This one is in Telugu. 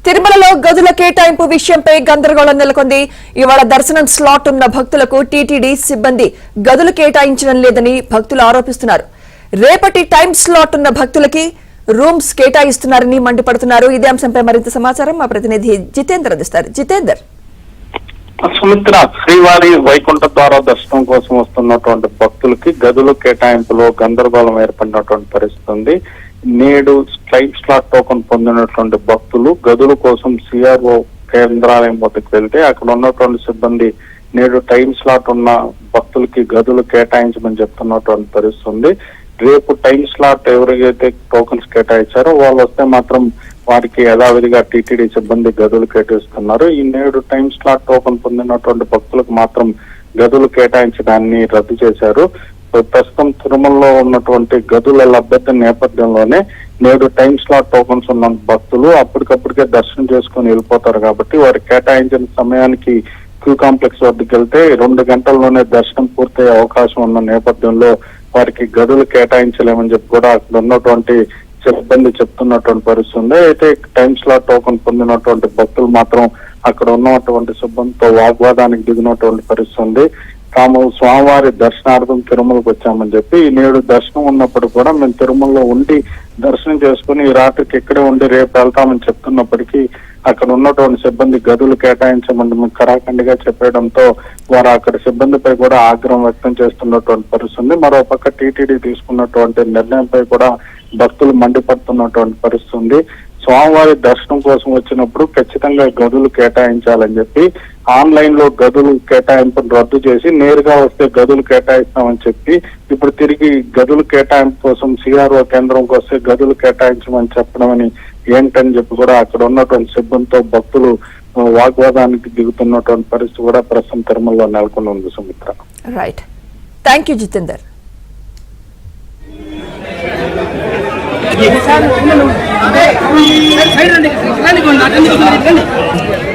తిరుమలలో గదుల కేటాయింపు విషయంపై గందరగోళం నెలకొంది. ఇవాళ దర్శనం స్లాట్ ఉన్న భక్తులకు టీటీడీ సిబ్బంది గదులు కేటాయించడం లేదని భక్తులు ఆరోపిస్తున్నారు. రేపటి టైం స్లాట్ ఉన్న భక్తులకి రూమ్స్ కేటాయిస్తున్నారని మండిపడుతున్నారు. ఇదే అంశంపై మరింత సమాచారం మా ప్రతినిధి జితేందర్ అందిస్తారు. జితేందర్, సుమిత్ర, శ్రీవారి వైకుంఠ ద్వార దర్శనం కోసం వస్తున్నటువంటి భక్తులకి గదుల కేటాయింపులో గందరగోళం ఏర్పడినటువంటి పరిస్థితి ఉంది. నేడు టైం స్లాట్ టోకన్ పొందినటువంటి భక్తులు గదుల కోసం సిఆర్ఓ కేంద్రాలయం వద్దకు వెళ్తే అక్కడ ఉన్నటువంటి సిబ్బంది నేడు టైం స్లాట్ ఉన్న భక్తులకి గదులు కేటాయించమని చెప్తున్నటువంటి పరిస్థితి ఉంది. రేపు టైం స్లాట్ ఎవరికైతే టోకన్స్ కేటాయించారో వాళ్ళు వస్తే మాత్రం వారికి యథావిధిగా టీటీడీ సిబ్బంది గదులు కేటాయిస్తున్నారు. ఈ నేడు టైం స్లాట్ టోకన్ పొందినటువంటి భక్తులకు మాత్రం గదులు కేటాయించడాన్ని రద్దు చేశారు. ప్రస్తుతం తిరుమలలో ఉన్నటువంటి గదుల లభ్యత నేపథ్యంలోనే నేడు టైం స్లాట్ టోకన్స్ ఉన్న భక్తులు అప్పటికప్పటికే దర్శనం చేసుకుని వెళ్ళిపోతారు కాబట్టి వారు కేటాయించిన సమయానికి క్యూ కాంప్లెక్స్ వద్దకు వెళ్తే 2 గంటల్లోనే దర్శనం పూర్తయ్యే అవకాశం ఉన్న నేపథ్యంలో వారికి గదులు కేటాయించలేమని చెప్పి కూడా అక్కడ ఉన్నటువంటి సిబ్బంది చెప్తున్నటువంటి పరిస్థితి ఉంది. అయితే టైం స్లాట్ టోకన్ పొందినటువంటి భక్తులు మాత్రం అక్కడ ఉన్నటువంటి సిబ్బందితో వాగ్వాదానికి దిగినటువంటి పరిస్థితి ఉంది. తాము స్వామివారి దర్శనార్థం తిరుమలకు వచ్చామని చెప్పి నేడు దర్శనం ఉన్నప్పుడు కూడా మేము తిరుమలలో ఉండి దర్శనం చేసుకుని ఈ రాత్రికి ఇక్కడే ఉండి రేపు వెళ్తామని చెప్తున్నప్పటికీ అక్కడ ఉన్నటువంటి సిబ్బంది గదులు కేటాయించమని కరాఖండిగా చెప్పడంతో వారు అక్కడ సిబ్బందిపై కూడా ఆగ్రహం వ్యక్తం చేస్తున్నటువంటి పరిస్థితి ఉంది. మరోపక్క టీటీడీ తీసుకున్నటువంటి నిర్ణయంపై కూడా భక్తులు మండిపడుతున్నటువంటి పరిస్థితి ఉంది. స్వామివారి దర్శనం కోసం వచ్చినప్పుడు ఖచ్చితంగా గదులు కేటాయించాలని చెప్పి ఆన్లైన్ లో గదులు కేటాయింపును రద్దు చేసి నేరుగా వస్తే గదులు కేటాయిస్తామని చెప్పి ఇప్పుడు తిరిగి గదులు కేటాయింపు కోసం సిఆర్ఓ కేంద్రంకి వస్తే గదులు కేటాయించమని చెప్పడం అని ఏంటని చెప్పి కూడా అక్కడ ఉన్నటువంటి సిబ్బందితో భక్తులు వాగ్వాదానికి దిగుతున్నటువంటి పరిస్థితి కూడా ప్రస్తుతం తిరుమలలో నెలకొని ఉంది. Sumitra, right, thank you Jitender.